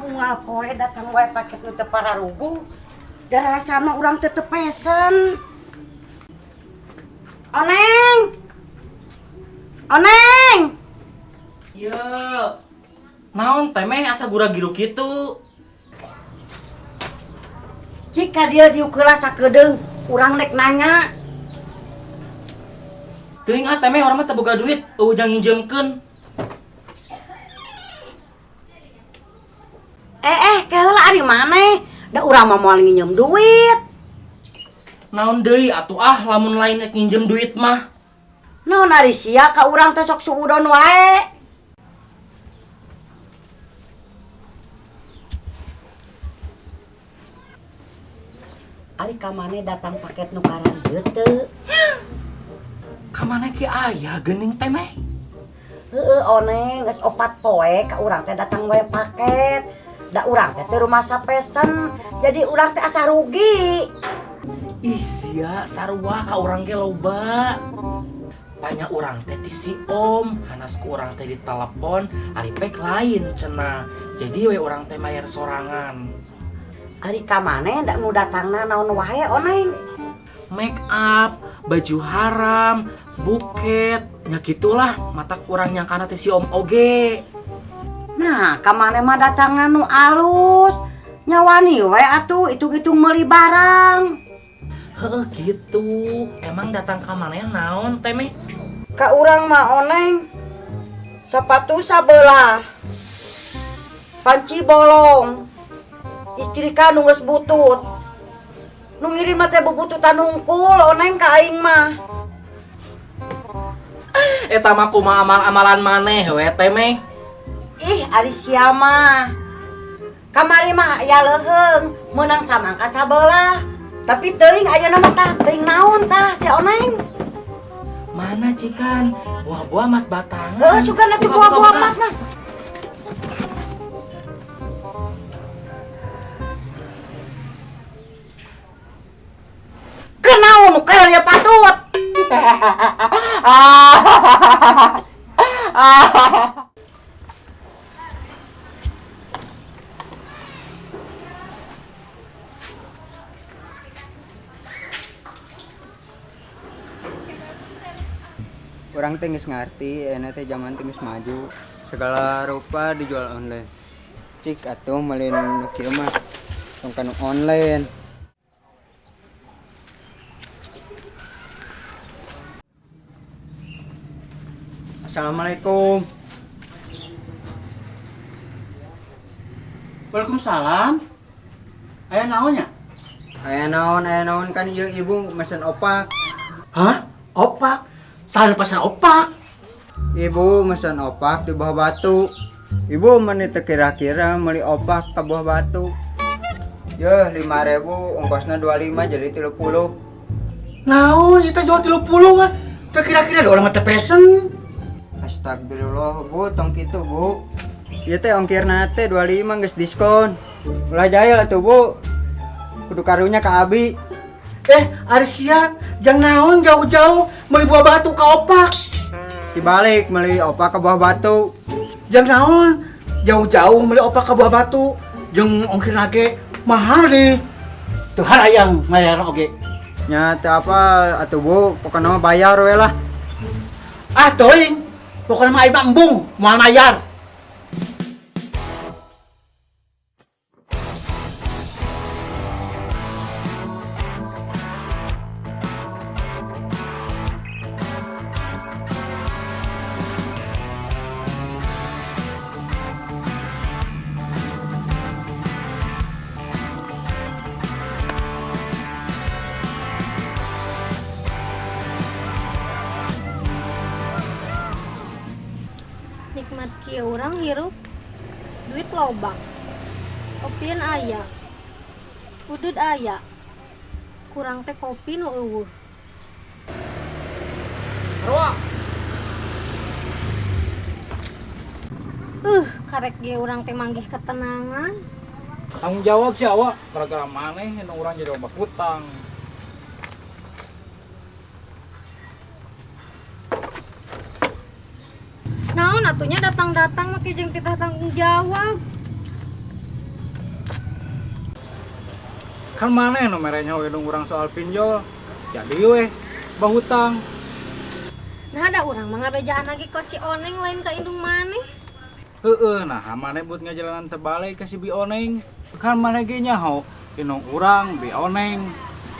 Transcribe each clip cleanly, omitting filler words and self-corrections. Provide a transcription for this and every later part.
unggal poe datang wae paket nu teu pararugu. Da rasana urang teu teu pesen. Oneng. Oneng. Iya. Naon teh meh asa gura-giru kitu? Jika dia diukeula sakedeung, urang rek nanya. Teuing teh meh urang mah teu boga duit, ujang nginjemkeun. Keheula ari maneh? Da urang mah moal nginjem duit. Naon deui atuh lamun lain rek nginjem duit mah. Naon ari sia ka urang teh sok suudon wae. Ari ka maneh datang paket nu karan ieu teu? Ka maneh ki aya geuning teh meh? Heueuh Oneng, geus 4 poe ka urang teh datang wae paket. Da urang teh rumasa pesen, jadi urang teh asa rugi. Ih sia sarua ka urang ge loba. Banyak urang teh ti si Om, hanas ku urang teh ditelepon, ari pek lain cenah. Jadi we urang teh mayar sorangan. Ari ka maneh da nu datangna naon wae Oneng? Make up, baju haram, buket, nya gitulah mata urang nyangkana teh si Om oge. Nah, ka maneh mah datangna nu alus. Nyawani we atuh itung-itung meuli barang. Heeh gitu. Emang datang ka maneh naon teh meh? Ka urang mah Oneng sepatu sabelah, panci bolong, istrika nu geus butut. Nu ngirim mah teh bubututan hungkul Oneng ka aing mah. Eta mah kumaha amal-amalan maneh we teh meh? Ih, ari sia mah. Kamari mah aya leuheung meunang samangka sabelah. Tapi teuing ayeuna mah tah teuing naon tah si Oneng? Mana cikan? Buah-buah mas batangan. Heuh, sugan atuh buah-buah emas mah. Kenaon nu kael ya patut? Orang teh geus ngarti, euna teh zaman teh geus maju. Segala rupa dijual online. Cik atuh meuli nu kieu mah tong kanu online. Assalamualaikum. Waalaikumsalam. Aya naonnya? Aya naon kan ieu ibu mesen opak. Hah? Opak? Salah pesan opak. Ibu mesen opak di Buah Batu. Ibu menit kira-kira meuli opak ke Buah Batu. Yeuh 5.000 ongkosna 25 jadi 30. Naon kita jual 30 mah. Teu kira-kira ada orang mah teu pesen. Astagfirullah bu, tong kitu bu. Ieu teh ongkirna teh 25 geus diskon. Ulah jaya atuh bu. Kudu karunya ka abi. Ari sia, jang naon jauh-jauh meuli Buah Batu ka opak. Dibalik meuli opak ke Buah Batu. Jang naon jauh-jauh meuli opak ka Buah Batu. Jeung ongkirna ge mahal deh. Tuh hayang mayar oge. Nya teh apa atuh bu, pokona mah bayar we lah. Ah teuing. Pokona mah aing mah embung moal mayar. Nikmat kieu urang hirup duit loba, kopian aya, udud aya, kurang teh kopi nu eueuh. Karek ge urang teh manggih ketenangan. Tanggung jawab sih awak, gara-gara maneh nu urang jadi loba hutang. Naon atunya datang-datang make jeung titah tanggung jawab. Kan mana no merenya hidung orang soal pinjol. Jadi weh bahutang. Nah ada orang mah ngabejaan lagi kok si Oneng lain ka indung maneh. Nah mana buat ngajalanan terbalik ke si Bi Oneng. Kan mana ge nyaho indung urang Bi Oneng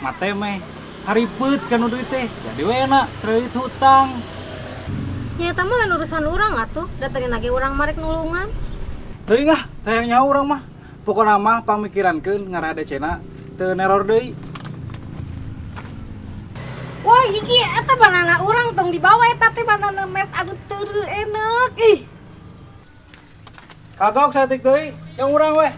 mate meh haripet kan duit teh. Jadi we enak kredit hutang. Nyata mah lain urusan urang atuh, datengin lagi urang marek nulungan. Teuing ah, teh nyaho urang mah. Pokona mah pamikirankeun ngarada cena teu neror deui. Woi, iki eta banana urang tong dibawa eta teh banana met aduh teu enak ih. Kagok satik deui, yang urang weh.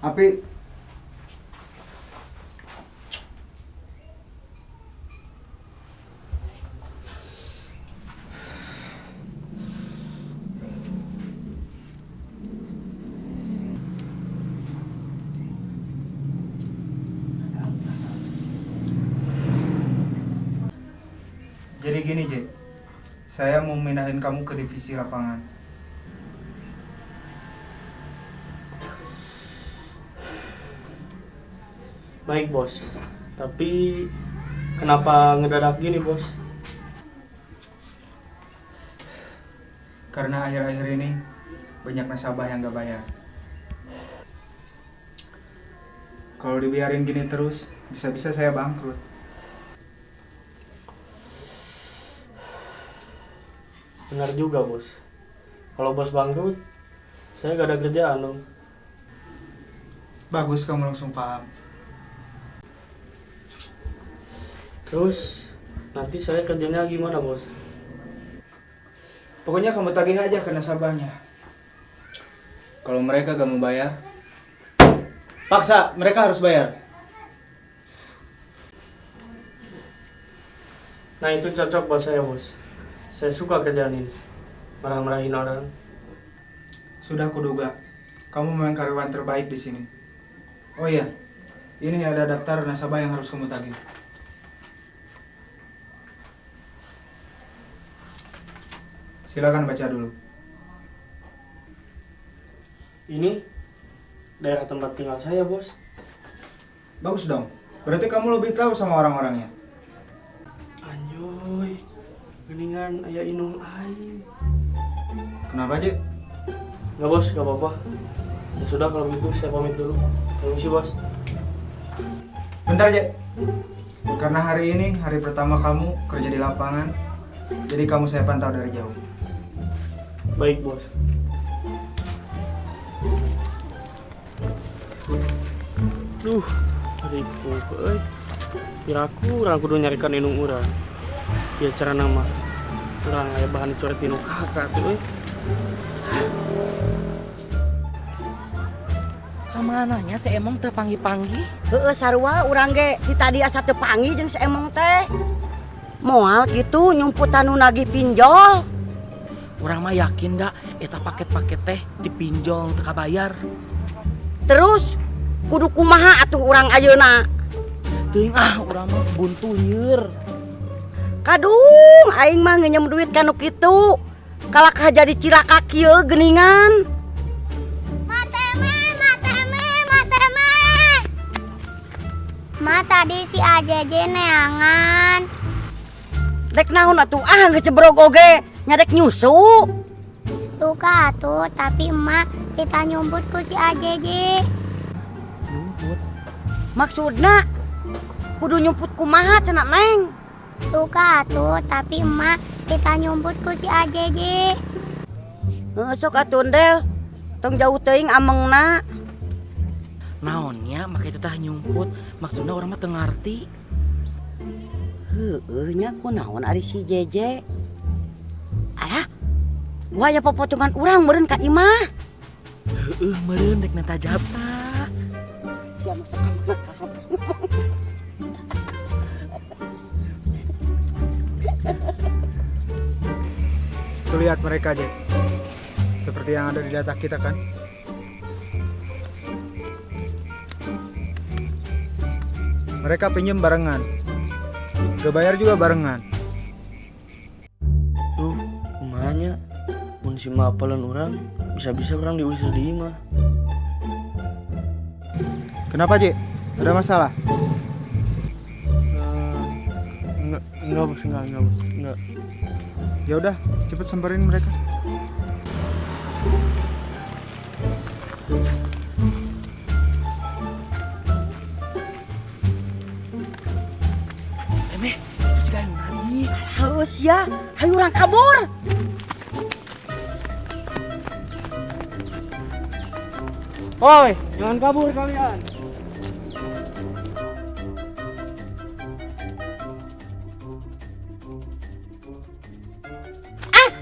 Api. Jadi gini, Jack. Saya mau mindahin kamu ke divisi lapangan. Baik bos, tapi kenapa ngedadak gini bos? Karena akhir-akhir ini banyak nasabah yang gak bayar. Kalau dibiarin gini terus, bisa-bisa saya bangkrut. Benar juga bos. Kalau bos bangkrut, saya gak ada kerjaan dong. Bagus kamu langsung paham. Terus nanti saya kerjanya gimana bos? Pokoknya kamu tagih aja ke nasabahnya. Kalau mereka gak mau bayar, paksa mereka harus bayar. Nah itu cocok buat saya bos. Saya suka kerjaan ini, marah-marahin orang. Sudah kuduga, kamu memang karyawan terbaik di sini. Oh iya, ini ada daftar nasabah yang harus kamu tagih. Silakan baca dulu. Ini daerah tempat tinggal saya bos. Bagus dong, berarti kamu lebih tahu sama orang-orangnya. Anjoy, mendingan ayah inung aing. Kenapa, Jek? Nggak bos, nggak apa-apa. Ya sudah kalau gitu saya pamit dulu. Permisi bos. Bentar, Jek. Karena hari ini hari pertama kamu kerja di lapangan, jadi kamu saya pantau dari jauh. Baik bos. Duh, ribu euy. Piraku urang kudu nyarikan inung urang. Biar cara nama urang aya bahan coret inung kakak tuh euy. Kamananya si Emong teu panggi-panggi? Heeh sarua urang ge ti tadi asa teu panggih jeung si Emong teh. Moal kitu nyumputan nu nagih pinjol. Urang mah yakin dah eta paket-paket teh dipinjol teu kabayar. Terus kudu kumaha atuh urang ayeuna? Teuing urang mah buntu nyeur. Kadung aing mah nginjem duit kanu kitu. Kalakah jadi ciraka kieu geuningan. Ma tadi si AJJ neangan. Dek naon atuh ngecebrog oge nyadek nyusu. Tuh atuh, tapi emak kita nyumput ku si AJJ. Nyumput. Maksudna kudu nyumput kumaha cenah Neng? Tuh atuh, tapi emak kita nyumput ku si AJJ. Sok atuh Ndel. Tong jauh teuing amengna. Naonnya make teh nyumput, maksudna urang mah teu ngarti. Heueuh nya kunaon ari si Jeje? Alah, waya popotongan urang meureun ka imah. Heueuh meureun dek neta jabta. Sia masak anak. Tuh lihat mereka, Jack. Seperti yang ada di data kita kan? mereka pinjem barengan. Gak bayar juga barengan. Tuh, kumanya mun si mapalan orang, bisa-bisa orang diusir di imah. Kenapa, Ji? Ada masalah? Enggak bos, enggak. Ya udah, cepet samperin mereka. Itu si Gayung nani. Haus ya, hayu urang kabur. Oi, jangan kabur kalian.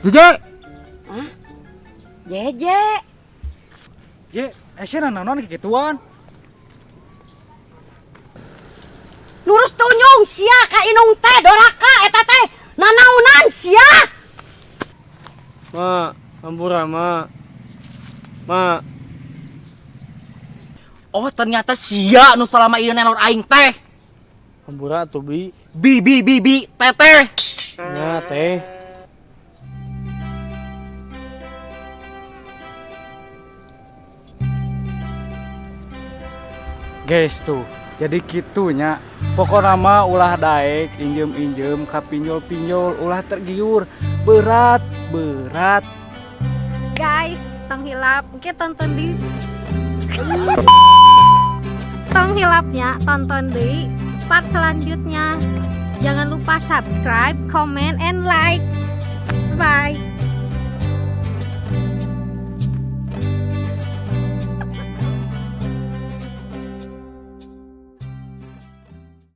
Jeje. Jeje. Je, esena nanon kikituan. Lurus tunyung sia ka inung teh doraka eta teh nanaunan sia. Ma, ampura, ma. Ma, Oh ternyata sia nu salama ieu nelor aing teh. ampura tuh bi. Bi teteh. Ya teh. Guys tuh, jadi gitunya. Pokoknya mah ulah daek, injem ka pinjol ulah tergiur. Berat. Guys, tong hilap, mungkin tonton di tong hilapnya, tonton di part selanjutnya. Jangan lupa subscribe, comment, and like. Bye.